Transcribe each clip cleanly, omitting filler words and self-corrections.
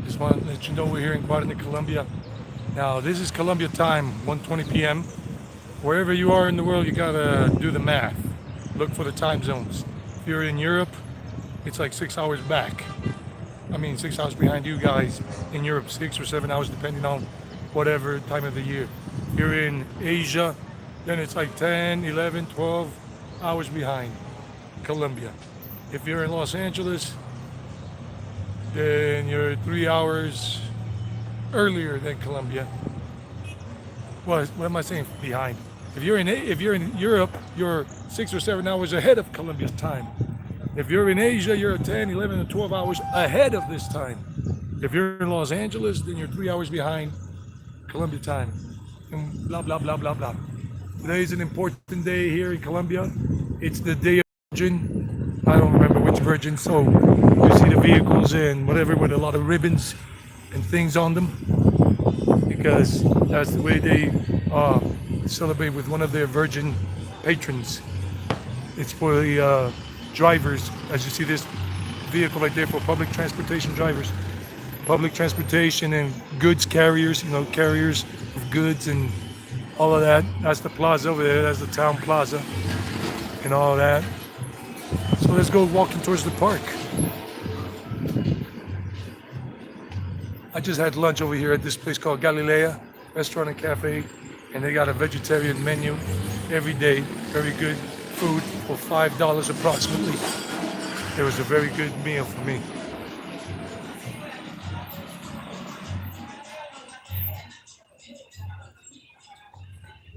Just want to let you know we're here in Guarne, Colombia. Now, this is Colombia time, 1:20 p.m. Wherever you are in the world, you gotta do the math. Look for the time zones. If you're in Europe, it's like 6 hours back. I mean, 6 hours behind you guys in Europe, 6 or 7 hours, depending on whatever time of the year. If you're in Asia, then it's like 10, 11, 12 hours behind Colombia. If you're in Los Angeles, then you're 3 hours earlier than Colombia. What am I saying? Behind. If you're in Europe, you're 6 or 7 hours ahead of Colombia's time. If you're in Asia, you're 10, 11, and 12 hours ahead of this time. If you're in Los Angeles, then you're 3 hours behind Colombia time. And blah blah blah blah blah. Today is an important day here in Colombia. It's the day of Virgin. I don't remember which Virgin. So you see the vehicles and whatever with a lot of ribbons and things on them, because that's the way they celebrate with one of their Virgin patrons. It's for the drivers, as you see this vehicle right there, for public transportation drivers, public transportation and goods carriers, carriers of goods and all of that. That's the plaza over there, that's the town plaza and all that. So let's go walking towards the park. I just had lunch over here at this place called Galilea Restaurant and Cafe, and they got a vegetarian menu every day, very good food for $5 approximately. It was a very good meal for me.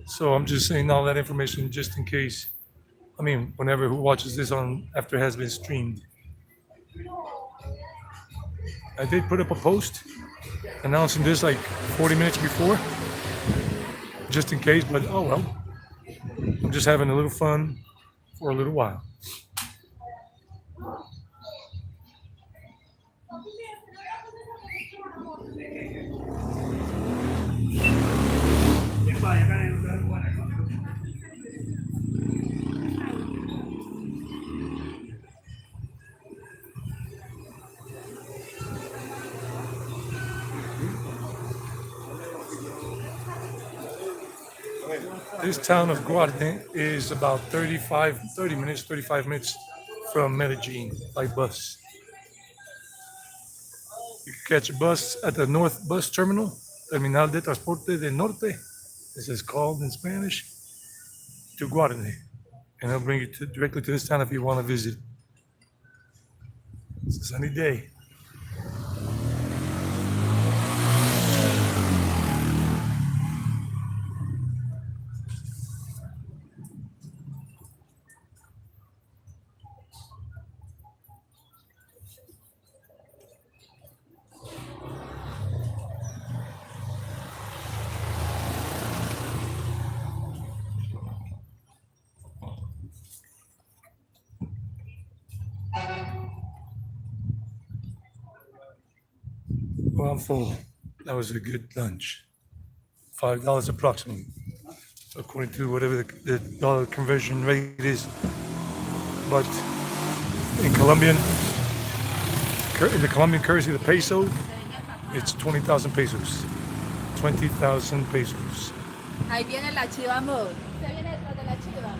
So I'm just saying all that information just in case, whenever who watches this on after it has been streamed. I did put up a post announcing this like 40 minutes before, just in case, but oh well. I'm just having a little fun for a little while. This town of Guarne is about 35 minutes from Medellin by bus. You can catch a bus at the North Bus Terminal, Terminal de Transporte del Norte, this is called in Spanish, to Guarne. And it'll bring you directly to this town if you want to visit. It's a sunny day. Well, I'm full. That was a good lunch. $5 approximately, according to whatever the dollar conversion rate is. But in the Colombian currency, the peso, it's 20,000 pesos. 20,000 pesos. Ahí viene la chiva, amor. Usted viene detrás de la chiva.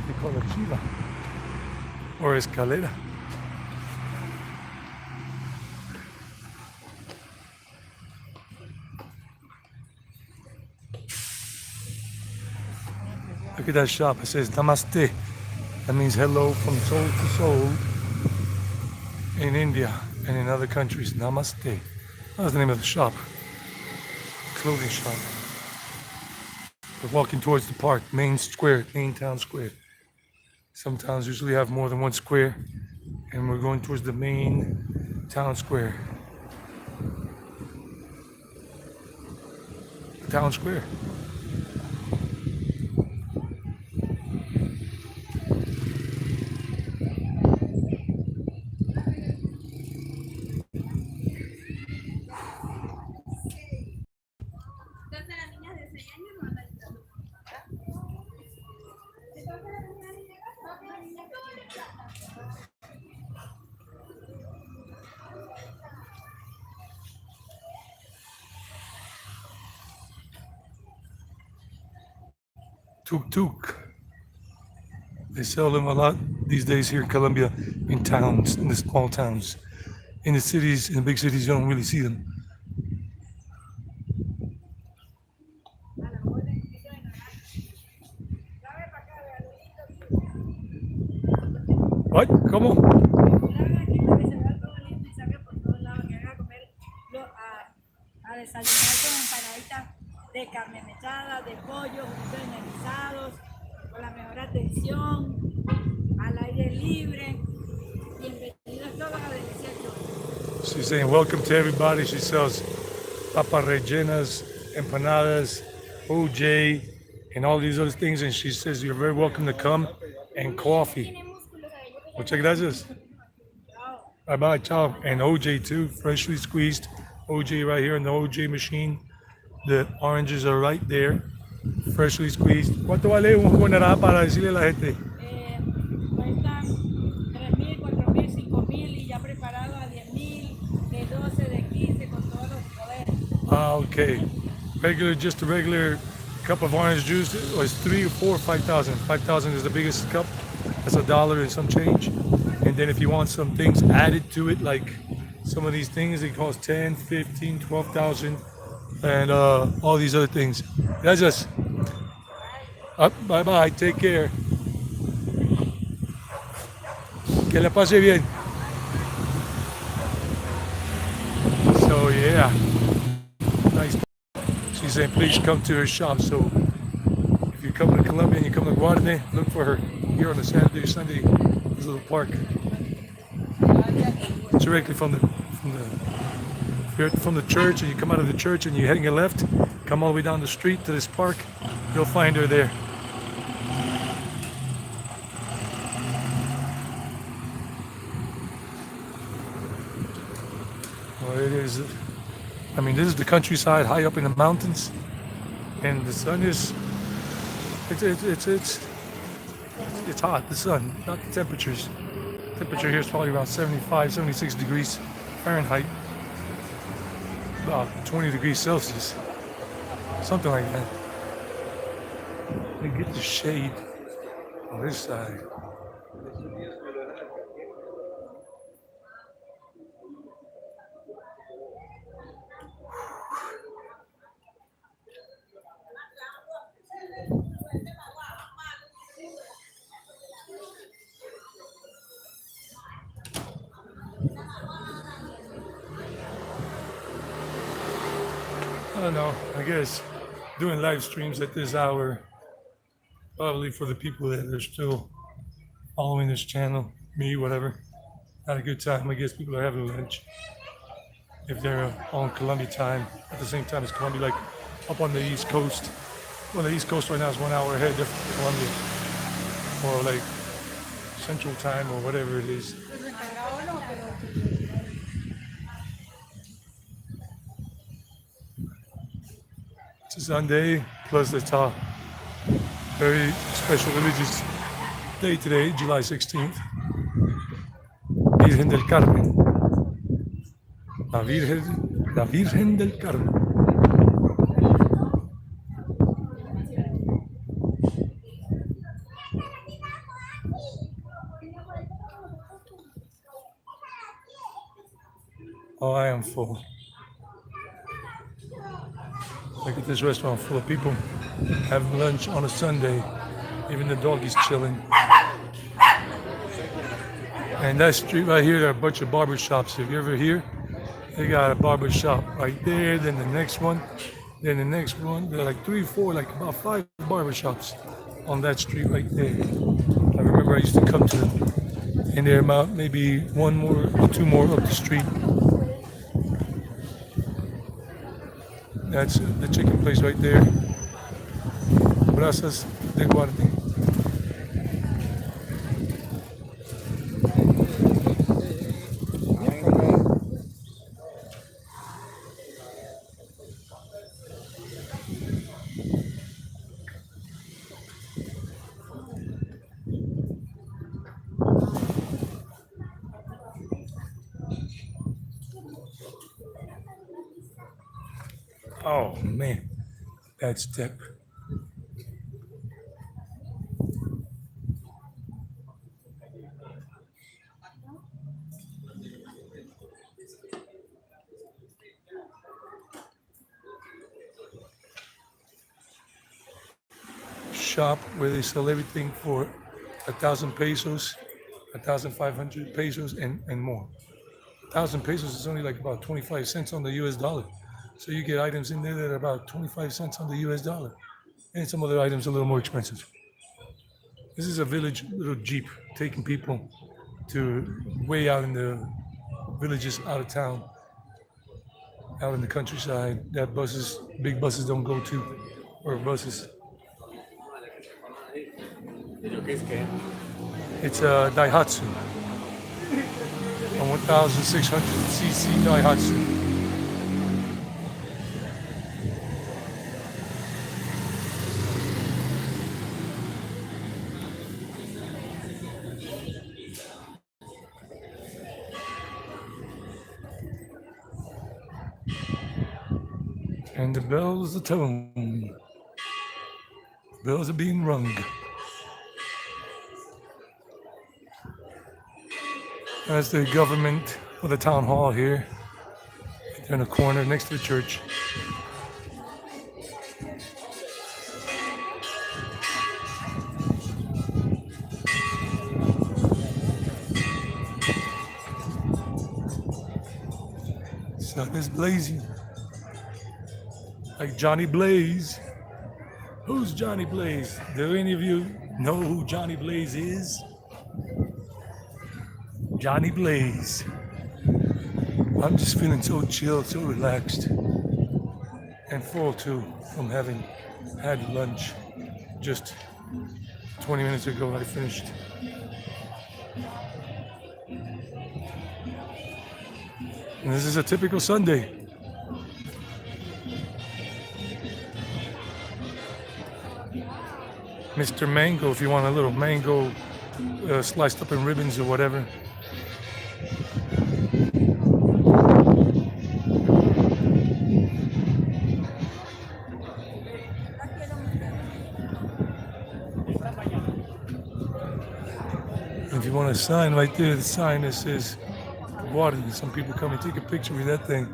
They call it chiva or escalera. Look at that shop. It says Namaste. That means hello from soul to soul in India and in other countries. Namaste. That's the name of the shop. Clothing shop. We're walking towards the park, main town square. Some towns usually have more than one square, and we're going towards the main town square. Town square. tuk tuk. They sell them a lot these days here in Colombia, in towns, in the small towns. In the cities, in the big cities, you don't really see them. What? ¿Cómo? A desayunar con empanaditas de carne mechada, de pollo, empanizzados, con la mejor atención, al aire libre. Bienvenidos todos a Delicia. She's saying welcome to everybody. She sells papas rellenas, empanadas, OJ, and all these other things. And she says you're very welcome to come, and coffee. Muchas gracias. Bye bye, ciao. And OJ too, freshly squeezed OJ right here in the OJ machine. The oranges are right there, freshly squeezed. ¿Cuánto vale un jugo de naranja para decirle a la gente? Cuestan 3.000, 4.000, 5.000 y ya preparado a 10.000, de 12, de 15, con todos los poderes. Ah, okay. Regular, just a regular cup of orange juice was 3 or 4 or 5,000. 5,000 is the biggest cup. That's $1 and some change. And then if you want some things added to it, like some of these things, it costs 10, 15, 12,000, and all these other things. Gracias. Bye bye. Take care. Que la pase bien. So yeah, nice. She's saying please come to her shop. So if you come to Colombia and you come to Guarne, look for her here on a Saturday or Sunday. This little park. Directly from the church, and you come out of the church and you're heading a left, come all the way down the street to this park, you'll find her there. Well, it is. I mean, this is the countryside, high up in the mountains, and the sun is. It's hot. The sun, not the temperatures. Temperature here is probably around 75, 76 degrees Fahrenheit, about 20 degrees Celsius, something like that. Let me get the shade on this side. I don't know, I guess doing live streams at this hour, probably for the people that are still following this channel, me, whatever. Had a good time. I guess people are having lunch. If they're on Colombia time, at the same time as Colombia, like up on the East Coast. Well, the East Coast right now is 1 hour ahead of Colombia. Or like Central Time or whatever it is. It's a Sunday, plus it's a very special religious day today, July 16th. Virgen del Carmen. La Virgen del Carmen. Oh, I am full. Look at this restaurant full of people having lunch on a Sunday. Even the doggy's chilling. And that street right here, there are a bunch of barber shops. If you're ever here, they got a barber shop right there, then the next one, then the next one. There are like 3, 4, like about 5 barber shops on that street right there. I remember I used to come to them. And there are about maybe 1 more or 2 more up the street. That's the chicken place right there. Brasas de Guarne. Oh man, bad step. shop where they sell everything for 1,000 pesos, 1,500 pesos, and more. 1,000 pesos is only like about 25 cents on the US dollar. So you get items in there that are about 25 cents on the US dollar. And some other items a little more expensive. This is a village little Jeep taking people to way out in the villages out of town, out in the countryside that big buses don't go to, or buses. It's a Daihatsu, a 1,600cc Daihatsu. And the bells are tone. Bells are being rung. That's the government or the town hall here. They're in a corner next to the church. Sun is blazing. Like Johnny Blaze. Who's Johnny Blaze? Do any of you know who Johnny Blaze is? Johnny Blaze. I'm just feeling so chill, so relaxed. And full too from having had lunch just 20 minutes ago. I finished. And this is a typical Sunday. Mr. Mango, if you want a little mango sliced up in ribbons or whatever. If you want a sign right there, the sign that says Guarne. Some people come and take a picture with that thing.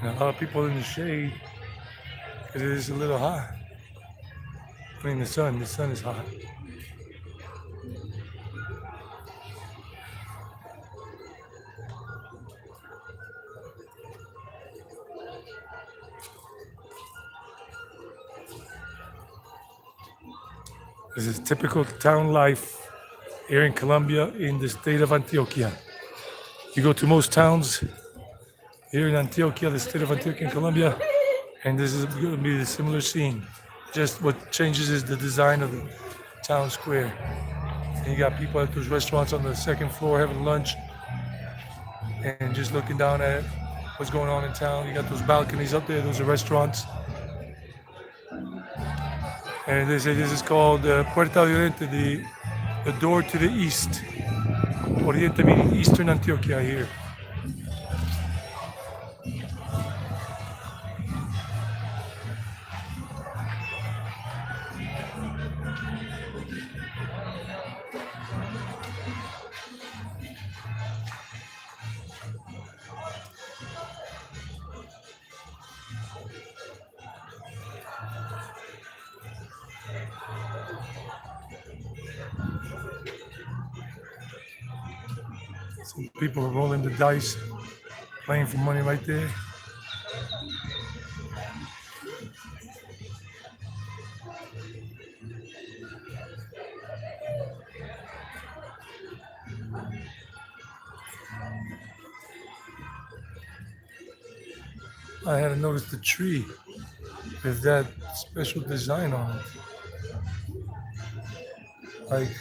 And a lot of people in the shade because it is a little hot. I mean, the sun is hot. This is typical town life here in Colombia in the state of Antioquia. You go to most towns here in Antioquia, the state of Antioquia in Colombia, and this is going to be the similar scene. Just what changes is the design of the town square. And you got people at those restaurants on the second floor having lunch and just looking down at what's going on in town. You got those balconies up there, those are restaurants. And they say this is called Puerta Oriente, the door to the east. Oriente meaning Eastern Antioquia here. Some people are rolling the dice, playing for money right there. I had to notice the tree with that special design on it. Like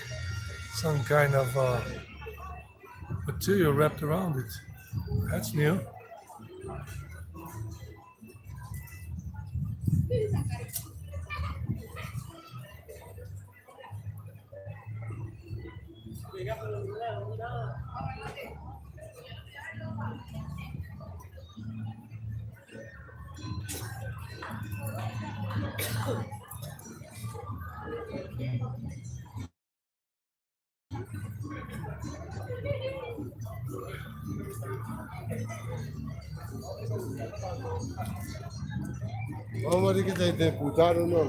some kind of material wrapped around it. That's new. Vamos a ver que te disputaron, ¿no?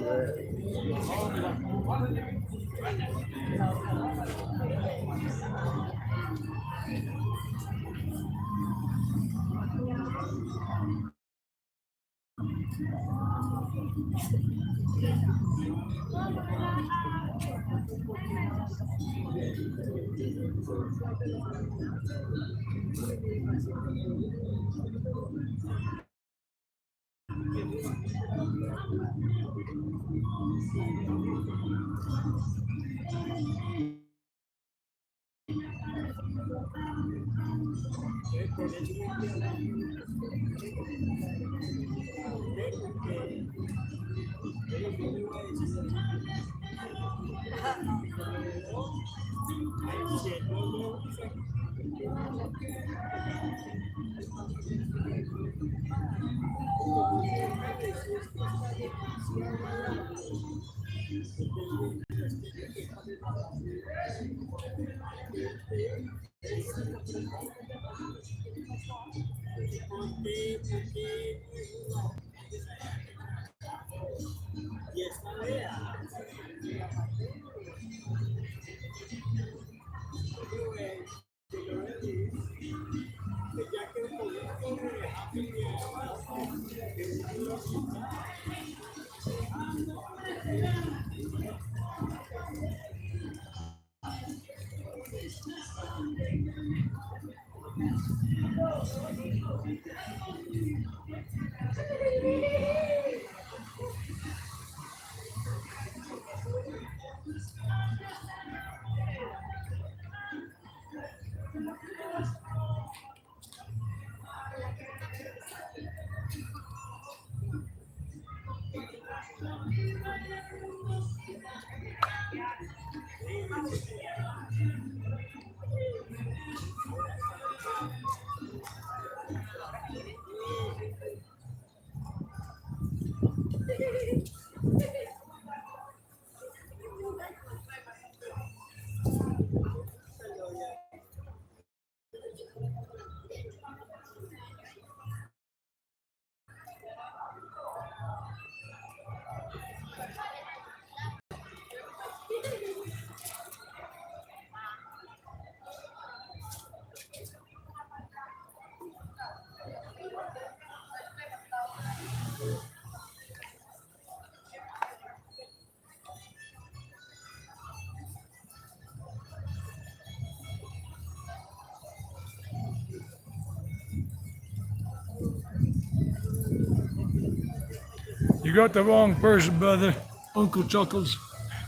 You got the wrong person, brother. Uncle Chuckles.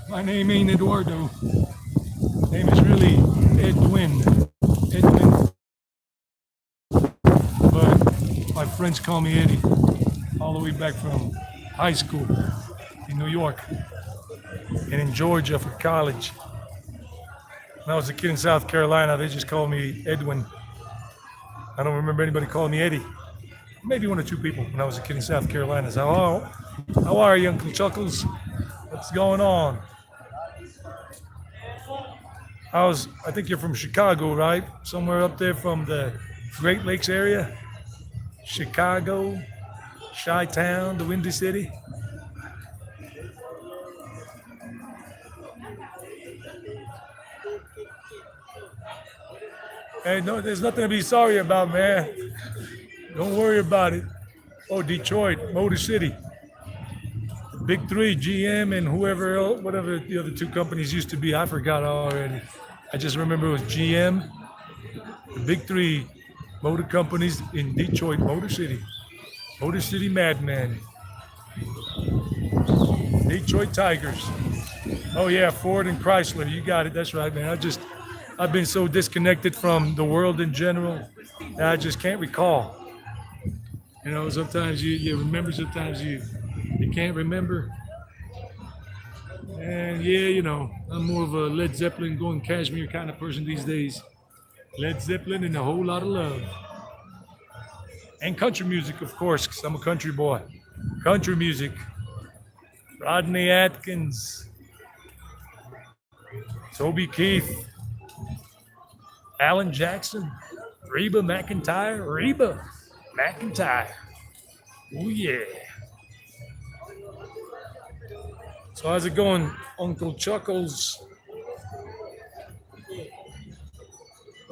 My name ain't Eduardo. Name is really Edwin. Edwin. But my friends call me Eddie. All the way back from high school in New York and in Georgia for college. When I was a kid in South Carolina, they just called me Edwin. I don't remember anybody calling me Eddie. Maybe one or two people when I was a kid in South Carolina. So, how are you, Uncle Chuckles? What's going on? I think you're from Chicago, right? Somewhere up there from the Great Lakes area? Chicago, Chi-Town, the Windy City? Hey, no, there's nothing to be sorry about, man. Don't worry about it. Oh, Detroit, Motor City. The big three, GM and whoever else, whatever the other two companies used to be, I forgot already. I just remember it was GM, the big three motor companies in Detroit, Motor City. Motor City Madman. Detroit Tigers. Oh yeah, Ford and Chrysler. You got it. That's right, man. I've been so disconnected from the world in general that I just can't recall. You know, sometimes you remember, sometimes you can't remember. And yeah, you know, I'm more of a Led Zeppelin going cashmere kind of person these days. Led Zeppelin and a whole lot of love. And country music, of course, because I'm a country boy. Country music. Rodney Atkins, Toby Keith, Alan Jackson, Reba McEntire. Oh yeah. So how's it going, Uncle Chuckles?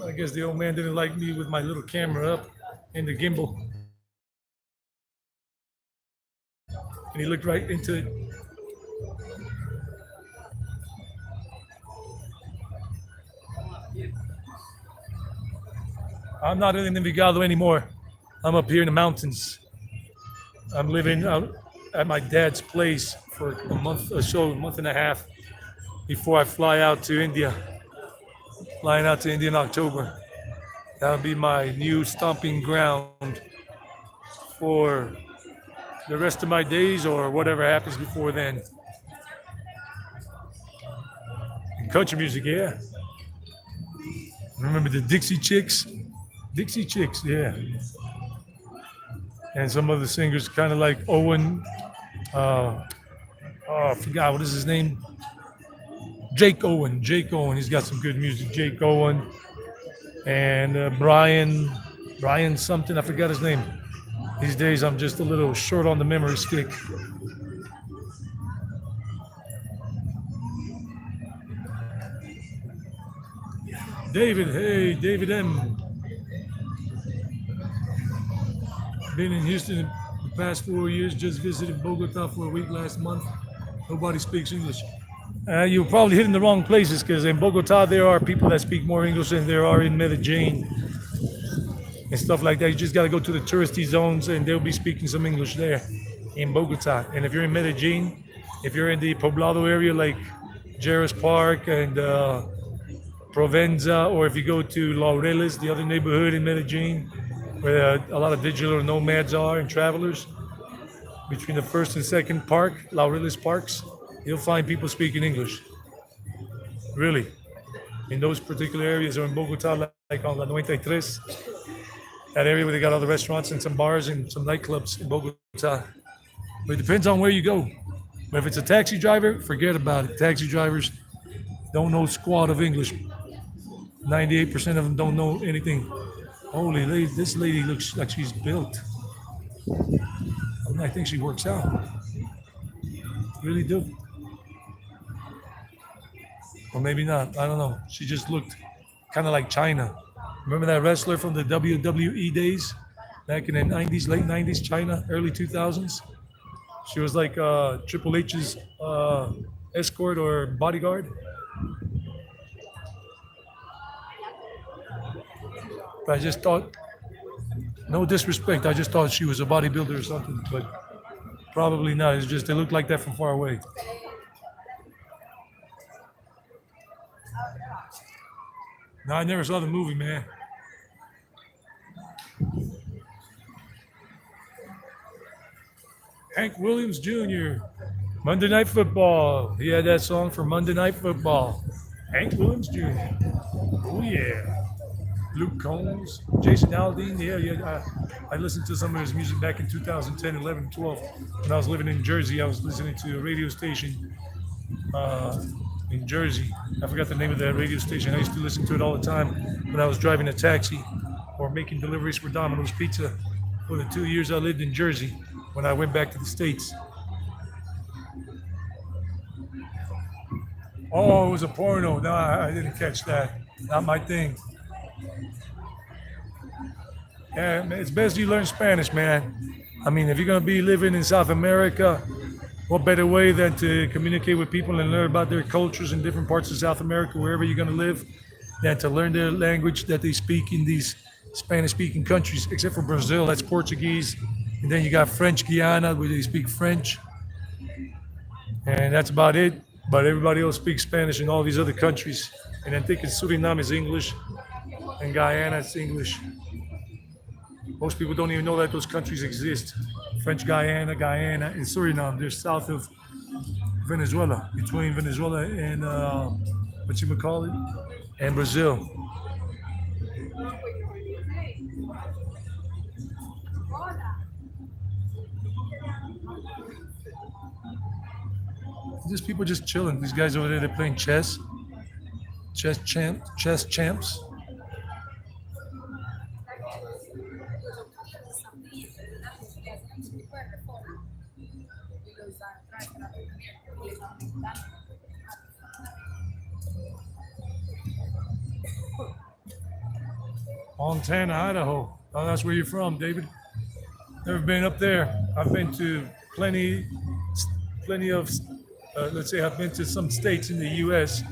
I guess the old man didn't like me with my little camera up and the gimbal. And he looked right into it. I'm not in Envigado anymore. I'm up here in the mountains. I'm living out at my dad's place for a month or so, a month and a half before I fly out to India. Flying out to India in October. That'll be my new stomping ground for the rest of my days or whatever happens before then. And country music, yeah. Remember the Dixie Chicks? Dixie Chicks, yeah. And some other singers, kind of like Owen. I forgot what is his name. Jake Owen. He's got some good music. Jake Owen and Brian something. I forgot his name. These days I'm just a little short on the memory stick. David M. Been in Houston the past 4 years, just visited Bogota for a week last month. Nobody speaks English. You're probably hitting the wrong places because in Bogota there are people that speak more English than there are in Medellin and stuff like that. You just got to go to the touristy zones and they'll be speaking some English there in Bogota. And if you're in Medellin, if you're in the Poblado area like Jerez Park and Provenza, or if you go to Laureles, the other neighborhood in Medellin, where a lot of digital nomads are and travelers, between the first and second park, Laureles Parks, you'll find people speaking English. Really. In those particular areas, or in Bogota, like on La 93, that area where they got all the restaurants and some bars and some nightclubs in Bogota. But it depends on where you go. But if it's a taxi driver, forget about it. Taxi drivers don't know squat of English. 98% of them don't know anything. Holy lady, this lady looks like she's built. I think she works out. Really do. Or maybe not. I don't know. She just looked kind of like China. Remember that wrestler from the WWE days? Back in the 90s, late 90s, China, early 2000s? She was like Triple H's escort or bodyguard. But I just thought, no disrespect, I just thought she was a bodybuilder or something, but probably not. It's just they look like that from far away. No, I never saw the movie, man. Hank Williams Jr., Monday Night Football. He had that song for Monday Night Football. Hank Williams Jr. Oh, yeah. Luke Combs, Jason Aldean. Yeah. I listened to some of his music back in 2010, 11, 12. When I was living in Jersey, I was listening to a radio station in Jersey. I forgot the name of that radio station. I used to listen to it all the time when I was driving a taxi or making deliveries for Domino's Pizza for the 2 years I lived in Jersey when I went back to the States. Oh, it was a porno. No, I didn't catch that. Not my thing. Yeah, it's best you learn Spanish, man. I mean, if you're going to be living in South America, what better way than to communicate with people and learn about their cultures in different parts of South America, wherever you're going to live, than to learn their language that they speak in these Spanish-speaking countries, except for Brazil, that's Portuguese. And then you got French Guiana, where they speak French. And that's about it. But everybody else speaks Spanish in all these other countries. And I think in Suriname is English, and Guyana is English. Most people don't even know that those countries exist. French Guyana, and Suriname. They're south of Venezuela, between Venezuela and what you call it, and Brazil. These people just chilling. These guys over there, they're playing chess champs. Montana, Idaho. Oh, that's where you're from, David. Never been up there. I've been to plenty of, let's say, I've been to some states in the U.S.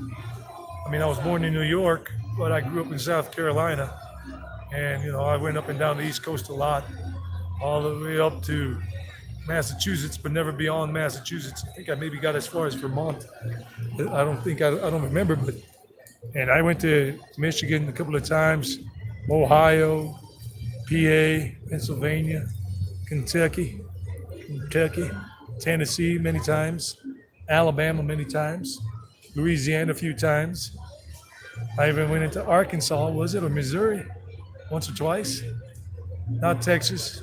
I mean, I was born in New York, but I grew up in South Carolina, and I went up and down the East Coast a lot, all the way up to Massachusetts, but never beyond Massachusetts. I think I maybe got as far as Vermont. I don't remember, but and I went to Michigan a couple of times, Ohio, PA, Pennsylvania, Kentucky, Tennessee many times, Alabama many times, Louisiana a few times. I even went into Arkansas, was it, or Missouri, once or twice. Not Texas.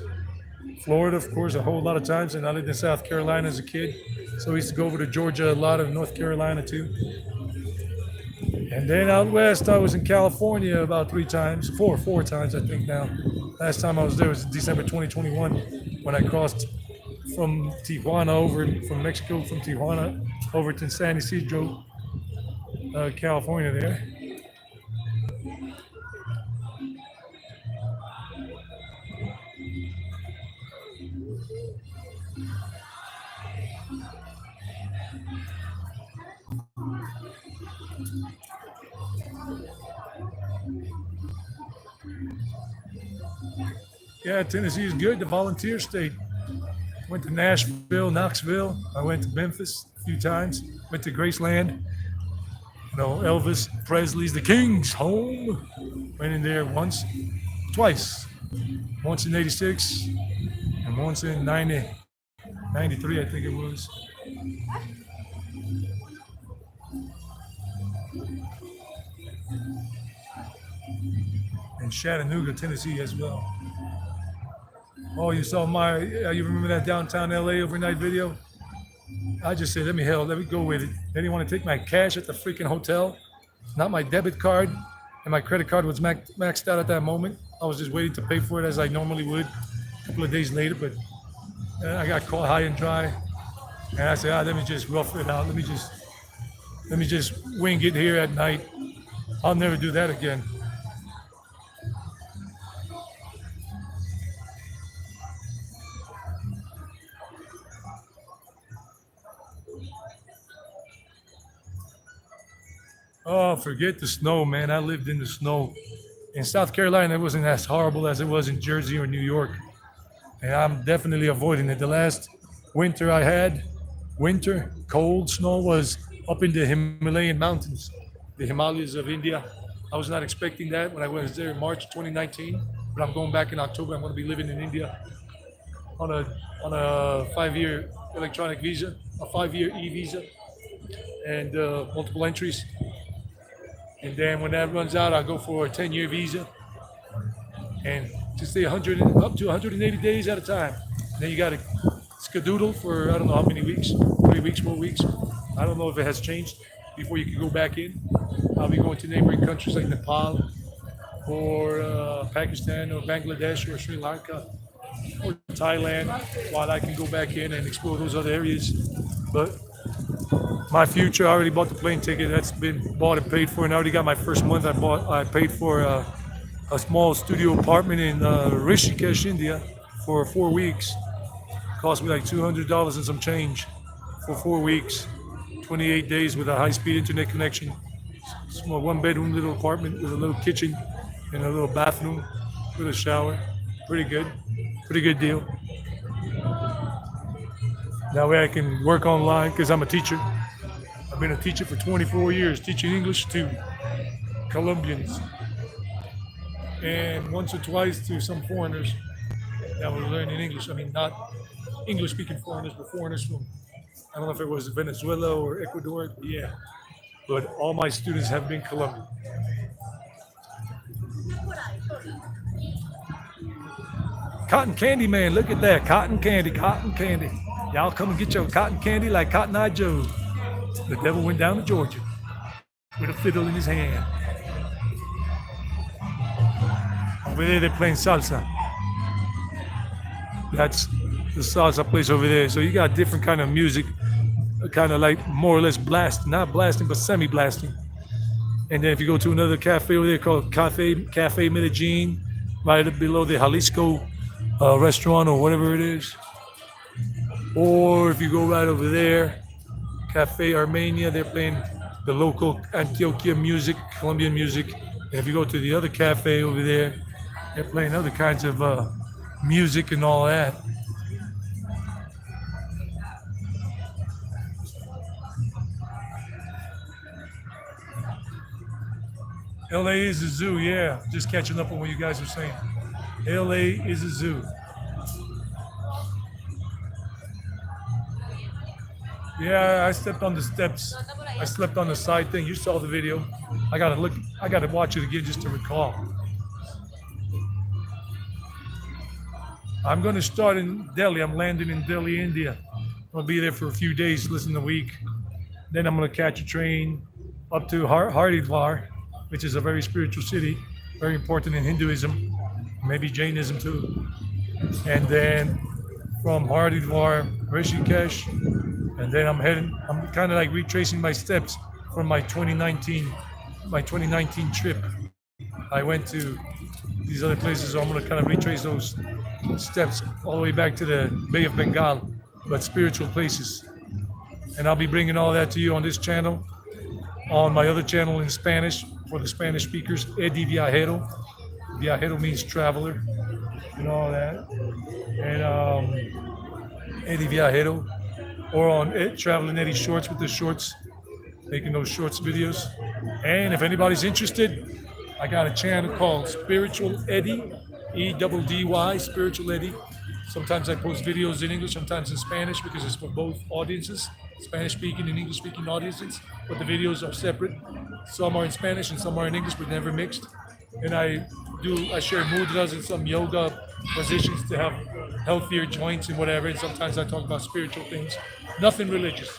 Florida, of course, a whole lot of times, and I lived in South Carolina as a kid, so we used to go over to Georgia a lot, and North Carolina too. And then out west, I was in California about four times, I think now. Last time I was there was December 2021 when I crossed from Mexico, from Tijuana over to San Isidro, California there. Yeah, Tennessee is good, the volunteer state. Went to Nashville, Knoxville. I went to Memphis a few times. Went to Graceland. Elvis Presley's The King's home. Went in there twice. Once in 86 and once in 93, I think it was. And Chattanooga, Tennessee as well. Oh, you saw you remember that downtown LA overnight video? I just said, let me go with it. They didn't want to take my cash at the freaking hotel, not my debit card, and my credit card was maxed out at that moment. I was just waiting to pay for it as I normally would a couple of days later, but I got caught high and dry. And I said, let me just rough it out. Let me just wing it here at night. I'll never do that again. Oh, forget the snow, man. I lived in the snow. In South Carolina, it wasn't as horrible as it was in Jersey or New York. And I'm definitely avoiding it. The last winter I had, cold snow, was up in the Himalayan mountains, the Himalayas of India. I was not expecting that when I was there in March 2019, but I'm going back in October. I'm going to be living in India on a 5-year electronic visa, a 5-year e-visa, and multiple entries. And then when that runs out, I'll go for a 10-year visa and to stay up to 180 days at a time. Then you got to skedoodle for I don't know how many weeks, 3 weeks, 4 weeks. I don't know if it has changed before you can go back in. I'll be going to neighboring countries like Nepal or Pakistan or Bangladesh or Sri Lanka or Thailand while I can go back in and explore those other areas. But my future, I already bought the plane ticket. That's been bought and paid for, and I already got my first month. I paid for a small studio apartment in Rishikesh, India, for 4 weeks. Cost me like $200 and some change for 4 weeks, 28 days with a high-speed internet connection. Small 1-bedroom little apartment with a little kitchen and a little bathroom with a shower. Pretty good deal. That way I can work online because I'm a teacher. I've been a teacher for 24 years, teaching English to Colombians and once or twice to some foreigners that were learning English. I mean, not English-speaking foreigners, but foreigners from I don't know if it was Venezuela or Ecuador. Yeah, but all my students have been Colombian. Cotton candy, man. Look at that. Cotton candy, cotton candy. Y'all come and get your cotton candy like Cotton Eye Joe. The devil went down to Georgia with a fiddle in his hand. Over there, they're playing salsa. That's the salsa place over there. So you got different kind of music, kind of like more or less not blasting, but semi-blasting. And then if you go to another cafe over there called Cafe Medellin, right up below the Jalisco restaurant or whatever it is. Or if you go right over there, Cafe Armenia, they're playing the local Antioquia music, Colombian music. And if you go to the other cafe over there, they're playing other kinds of music and all that. LA is a zoo, yeah. Just catching up on what you guys are saying. LA is a zoo. Yeah, I stepped on the steps. I slept on the side thing. You saw the video. I gotta watch it again just to recall. I'm gonna start in Delhi. I'm landing in Delhi, India. I'll be there for a few days, less than a week. Then I'm gonna catch a train up to Haridwar, which is a very spiritual city, very important in Hinduism, maybe Jainism too. And then from Haridwar, Rishikesh, and then I'm kind of like retracing my steps from my 2019 trip. I went to these other places, so I'm gonna kind of retrace those steps all the way back to the Bay of Bengal, but spiritual places. And I'll be bringing all that to you on this channel, on my other channel in Spanish for the Spanish speakers, Eddie Viajero. Viajero means traveler and all that. And Eddie Viajero, or on Traveling Eddie Shorts with the shorts, making those shorts videos. And if anybody's interested, I got a channel called Spiritual Eddie, EDDY, Spiritual Eddie. Sometimes I post videos in English, sometimes in Spanish, because it's for both audiences, Spanish speaking and English speaking audiences, but the videos are separate. Some are in Spanish and some are in English, but never mixed. And I share mudras and some yoga positions to have healthier joints and whatever. And sometimes I talk about spiritual things, nothing religious.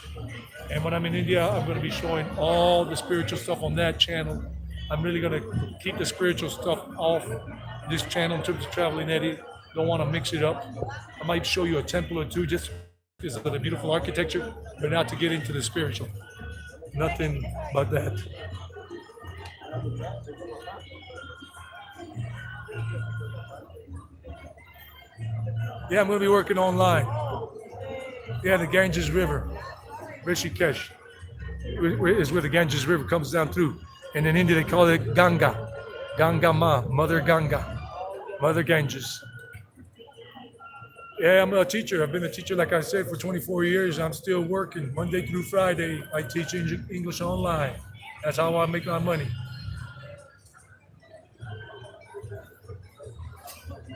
And when I'm in India, I'm going to be showing all the spiritual stuff on that channel. I'm really going to keep the spiritual stuff off this channel in terms of Traveling Eddie. Don't want to mix it up. I might show you a temple or two just because of the beautiful architecture, but not to get into the spiritual. Nothing but that. Yeah, I'm going to be working online. Yeah, the Ganges River, Rishikesh, is where the Ganges River comes down through. And in India, they call it Ganga. Ganga Ma, Mother Ganga, Mother Ganges. Yeah, I'm a teacher. I've been a teacher, like I said, for 24 years. I'm still working Monday through Friday. I teach English online. That's how I make my money.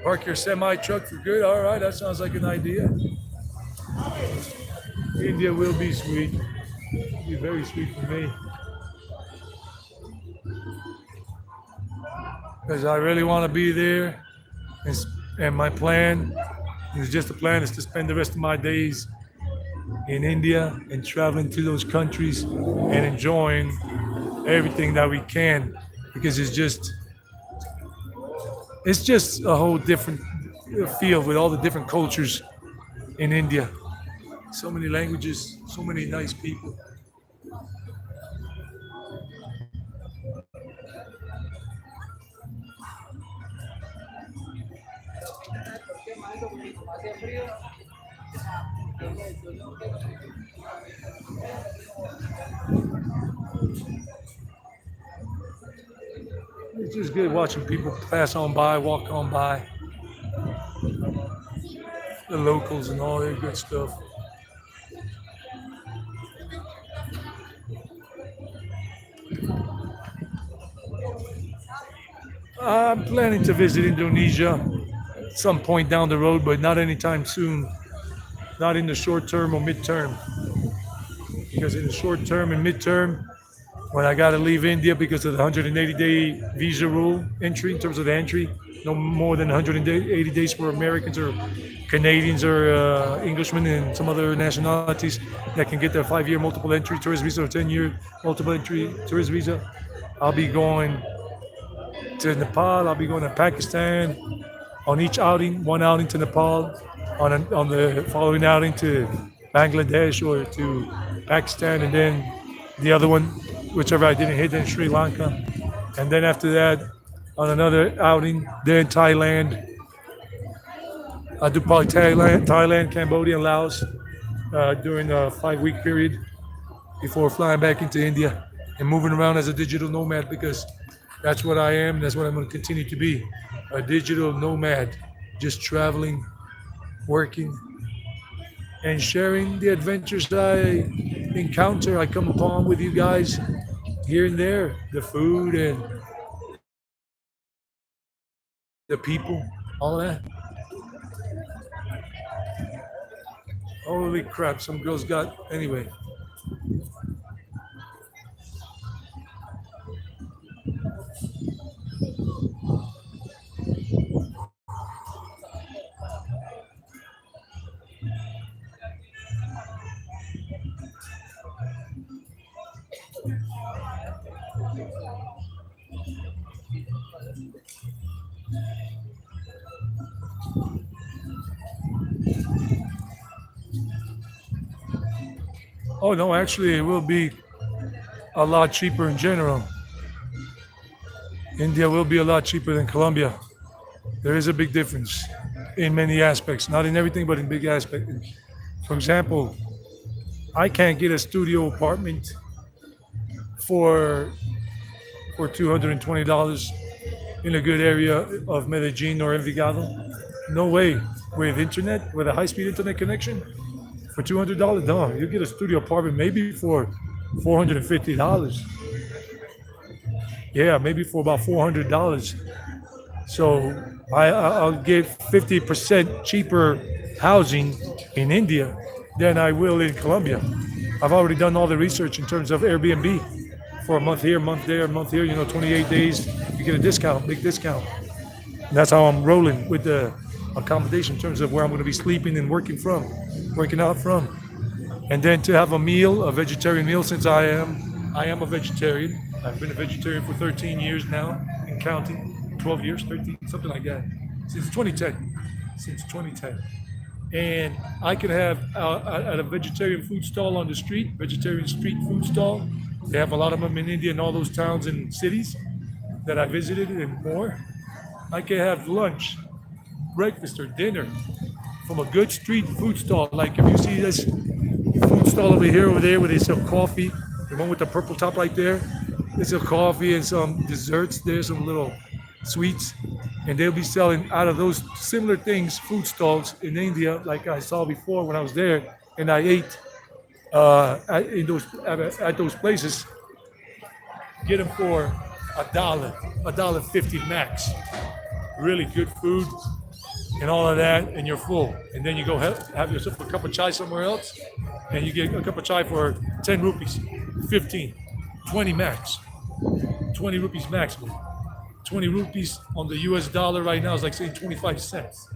Park your semi-truck for good. All right, that sounds like an idea. India will be sweet. It'll be very sweet for me. Because I really want to be there. And my plan is just the plan is to spend the rest of my days in India and traveling to those countries and enjoying everything that we can, because it's just a whole different field with all the different cultures in India. So many languages, so many nice people. It's just good watching people pass on by, walk on by. The locals and all their good stuff. I'm planning to visit Indonesia at some point down the road, but not anytime soon. Not in the short term or midterm. because in the short term and midterm, when I got to leave India because of the 180-day visa rule entry in terms of the entry, no more than 180 days for Americans or Canadians or Englishmen and some other nationalities that can get their 5-year multiple entry tourist visa or 10-year multiple entry tourist visa. I'll be going to Nepal. I'll be going to Pakistan on each outing. One outing to Nepal, on the following outing to Bangladesh or to Pakistan, and then the other one, whichever I didn't hit, in Sri Lanka, and then after that, on another outing, then Thailand. I do probably Thailand, Cambodia, and Laos during a 5-week period before flying back into India and moving around as a digital nomad because that's what I am. That's what I'm going to continue to be, a digital nomad, just traveling, working, and sharing the adventures I encounter, I come upon with you guys here and there, the food and the people, all that. Holy crap, some girls got, anyway. Oh no, actually, it will be a lot cheaper in general. India will be a lot cheaper than Colombia. There is a big difference in many aspects, not in everything, but in big aspects. For example, I can't get a studio apartment for $220 in a good area of Medellin or Envigado. No way. With internet, with a high-speed internet connection, for $200, no, you get a studio apartment maybe for $450. Yeah, maybe for about $400. So I'll get 50% cheaper housing in India than I will in Colombia. I've already done all the research in terms of Airbnb for a month here, a month there, a month here. 28 days, you get a discount, big discount. And that's how I'm rolling with the accommodation in terms of where I'm going to be sleeping and working out from. And then to have a meal, a vegetarian meal, since I am a vegetarian. I've been a vegetarian for 13 years now and counting, 12 years, 13, something like that, since 2010. Since 2010. And I can have at a vegetarian food stall on the street, vegetarian street food stall. They have a lot of them in India and all those towns and cities that I visited and more. I can have lunch, breakfast, or dinner from a good street food stall. Like if you see this food stall over there, where they sell coffee, the one with the purple top right there, they sell coffee and some desserts there, some little sweets, and they'll be selling out of those similar things, food stalls in India, like I saw before when I was there, and I ate at those places. Get them for $1, $1.50 max. Really good food and all of that, and you're full. And then you go have yourself a cup of chai somewhere else, and you get a cup of chai for 10 rupees, 15, 20 max, 20 rupees maximum. 20 rupees on the US dollar right now is like saying 25 cents.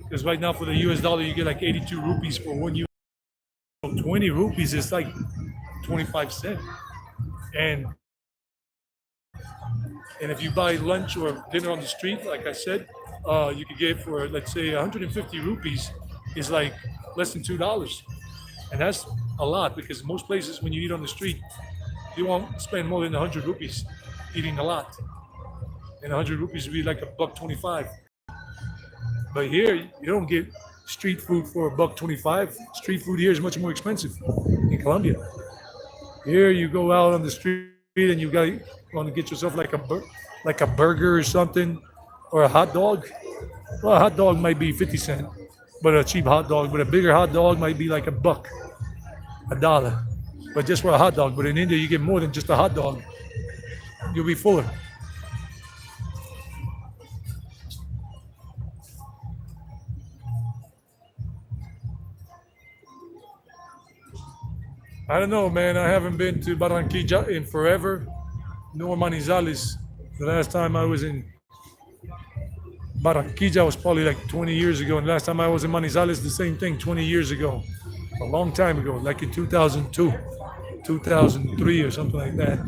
Because right now for the US dollar, you get like 82 rupees for 1 US. So 20 rupees is like 25 cents. And if you buy lunch or dinner on the street, like I said, you could get for, let's say, 150 rupees is like less than $2. And that's a lot because most places when you eat on the street, you won't spend more than 100 rupees eating a lot. And 100 rupees would be like $1.25. But here, you don't get street food for $1.25. Street food here is much more expensive in Colombia. Here, you go out on the street and you want to get yourself like a burger or something, or a hot dog. Well, a hot dog might be 50 cents, but a cheap hot dog. But a bigger hot dog might be like $1, $1. But just for a hot dog. But in India, you get more than just a hot dog. You'll be fuller. I don't know, man. I haven't been to Barranquilla in forever, nor Manizales. The last time I was in Barranquilla was probably like 20 years ago, and last time I was in Manizales, the same thing, 20 years ago, a long time ago, like in 2002, 2003, or something like that.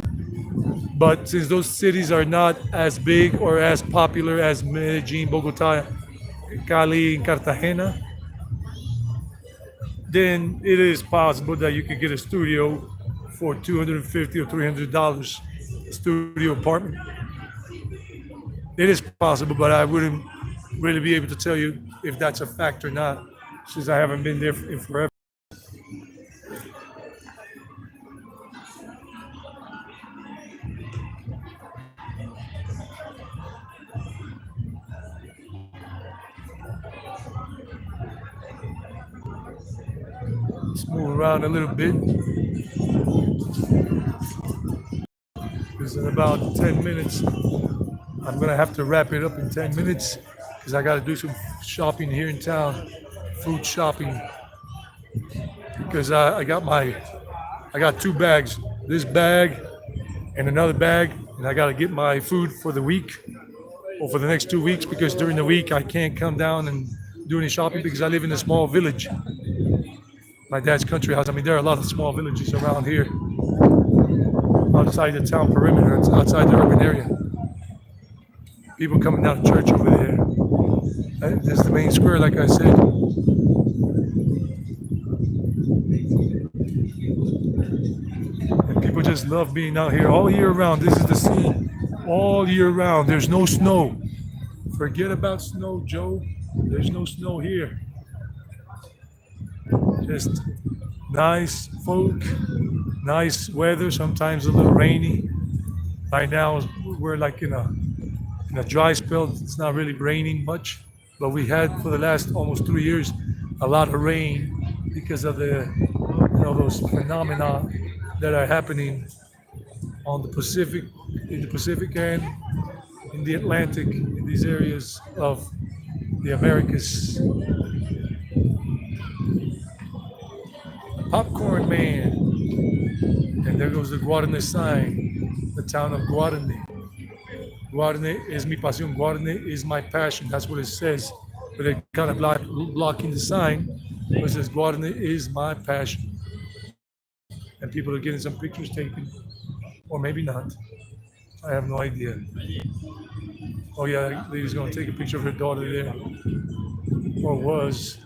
But since those cities are not as big or as popular as Medellin, Bogota, Cali, and Cartagena, then it is possible that you could get a studio for 250 or $300, studio apartment. It is possible, but I wouldn't really be able to tell you if that's a fact or not, since I haven't been there in forever. Let's move around a little bit. Because in about 10 minutes, I'm gonna have to wrap it up in 10 minutes because I gotta do some shopping here in town, food shopping. Because I got two bags, this bag and another bag, and I gotta get my food for the week or for the next 2 weeks because during the week I can't come down and do any shopping because I live in a small village. My dad's country house. I mean, there are a lot of small villages around here, outside the town perimeter, outside the urban area. People coming down to church over there. This is the main square, like I said. And people just love being out here all year round. This is the scene all year round. There's no snow. Forget about snow, Joe. There's no snow here. Just nice folk, nice weather, sometimes a little rainy. Right now we're like in a dry spell. It's not really raining much, but we had for the last almost 3 years a lot of rain because of the those phenomena that are happening on the Pacific, in the Pacific and in the Atlantic, in these areas of the Americas. Popcorn Man. And there goes the Guarne sign, the town of Guarne. Guarne es mi pasión. Guarne is my passion. That's what it says. But they're kind of blocking the sign. It says Guarne is my passion. And people are getting some pictures taken. Or maybe not. I have no idea. Oh yeah, that lady's going to take a picture of her daughter there. Or was.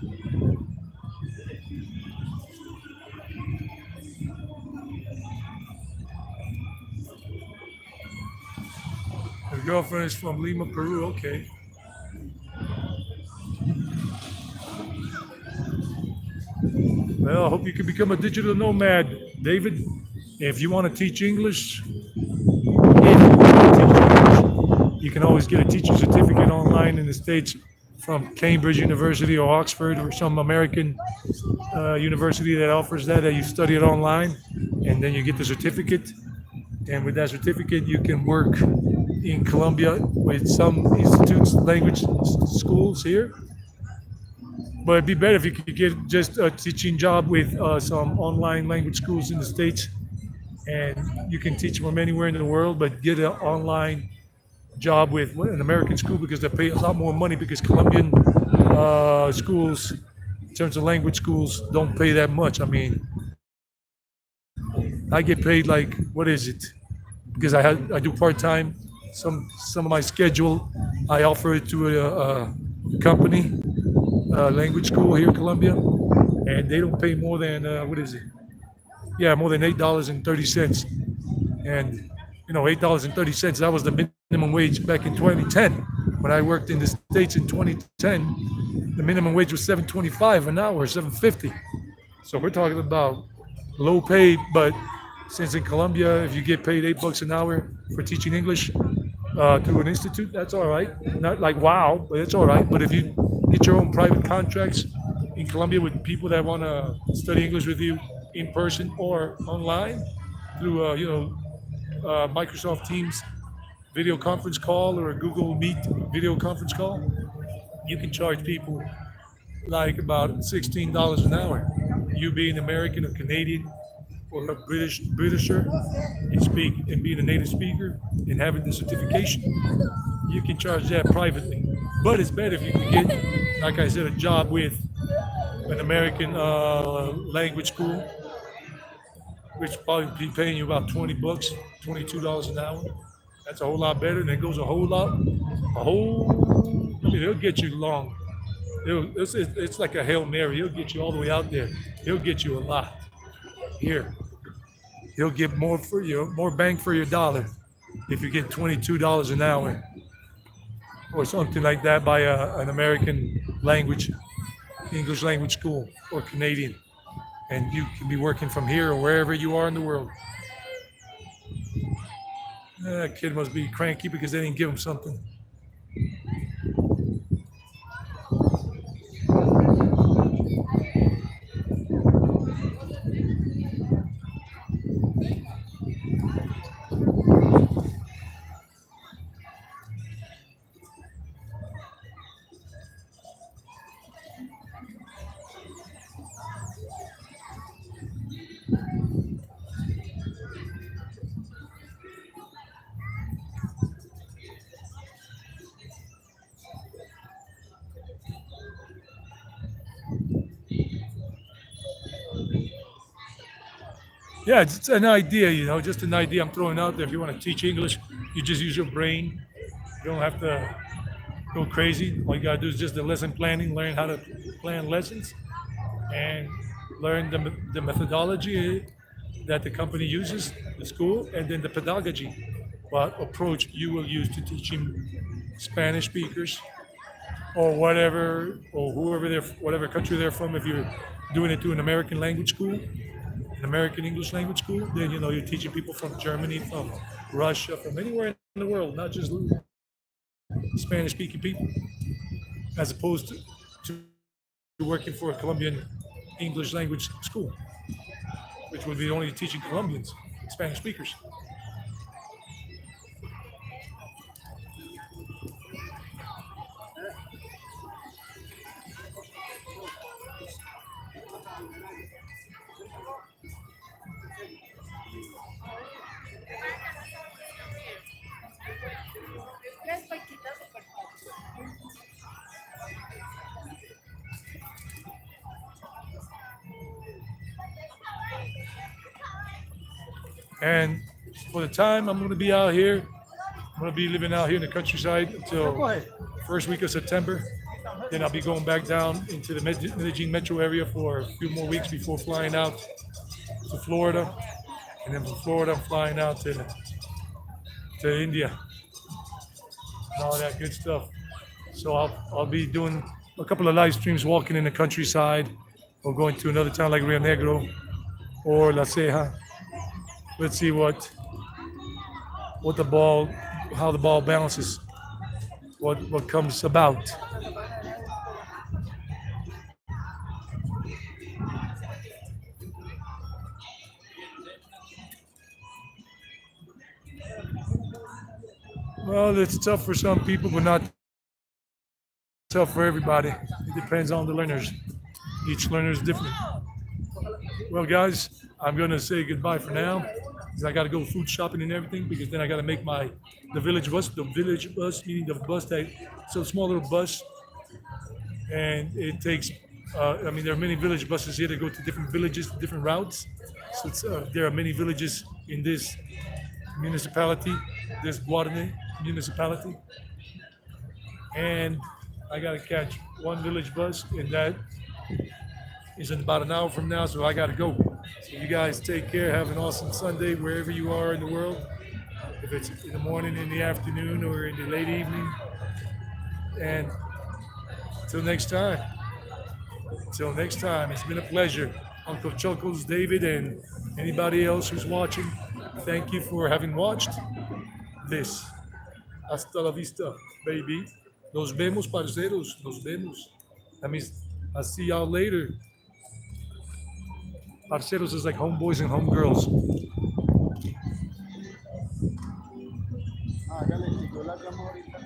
Her girlfriend is from Lima, Peru. Okay. Well, I hope you can become a digital nomad, David. If you want to teach English, you can always get a teaching certificate online in the States from Cambridge University or Oxford or some American university that offers that you study it online, and then you get the certificate. And with that certificate, you can work in Colombia with some institutes, language schools here. But it'd be better if you could get just a teaching job with some online language schools in the States, and you can teach from anywhere in the world, but get an online job with an American school because they pay a lot more money because Colombian schools, in terms of language schools, don't pay that much. I mean, I get paid like, what is it? Because I do part-time. Some of my schedule, I offer it to a company, language school here in Colombia, and they don't pay more than what is it? Yeah, more than $8.30. And $8.30, that was the minimum wage back in 2010. When I worked in the States in 2010, the minimum wage was $7.25 an hour, $7.50. So we're talking about low pay, but since in Colombia, if you get paid $8 an hour for teaching English through an institute, that's all right. Not like wow, but it's all right. But if you get your own private contracts in Colombia with people that want to study English with you in person or online through Microsoft Teams video conference call or a Google Meet video conference call, you can charge people like about $16 an hour. You being American or Canadian, or a Britisher and speak and being a native speaker and having the certification, you can charge that privately. But it's better if you can get, like I said, a job with an American language school, which probably be paying you about 20 bucks, $22 an hour. That's a whole lot better. And it goes I mean, it'll get you long. It's like a Hail Mary. He'll get you all the way out there. He'll get you a lot. Here, he'll get more for you, more bang for your dollar if you get $22 an hour or something like that by an American language, English language school or Canadian. And you can be working from here or wherever you are in the world. That kid must be cranky because they didn't give him something. Yeah, it's an idea, just an idea I'm throwing out there. If you want to teach English, you just use your brain. You don't have to go crazy. All you gotta do is just the lesson planning, learn how to plan lessons, and learn the methodology that the company uses, the school, and then the pedagogy, what approach you will use to teaching Spanish speakers or whatever, or whatever country they're from. If you're doing it to an American language school, an American English language school, then you're teaching people from Germany, from Russia, from anywhere in the world, not just Spanish speaking people, as opposed to working for a Colombian English language school, which would be only teaching Colombians, Spanish speakers. And for the time I'm going to be out here, I'm going to be living out here in the countryside until first week of September. Then I'll be going back down into the Medellin metro area for a few more weeks before flying out to Florida. And then from Florida, I'm flying out to India and all that good stuff. So I'll be doing a couple of live streams walking in the countryside or going to another town like Rio Negro or La Ceja. Let's see how the ball bounces, what comes about. Well, it's tough for some people, but not tough for everybody. It depends on the learners. Each learner is different. Well, guys, I'm gonna say goodbye for now, because I gotta go food shopping and everything, because then I gotta make the village bus, meaning the bus it's a small little bus, and it takes, there are many village buses here that go to different villages, different routes. So there are many villages in this municipality, this Guarne municipality, and I gotta catch one village bus, and that is in about an hour from now, so I gotta go. So you guys take care, have an awesome Sunday wherever you are in the world, if it's in the morning, in the afternoon, or in the late evening. And until next time, it's been a pleasure. Uncle Chuckles, David, and anybody else who's watching, thank you for having watched this. Hasta la vista, baby. Nos vemos, parceros. Nos vemos. That means I'll see y'all later. Parceros is like homeboys and homegirls. Ya le quitó la cama ahorita.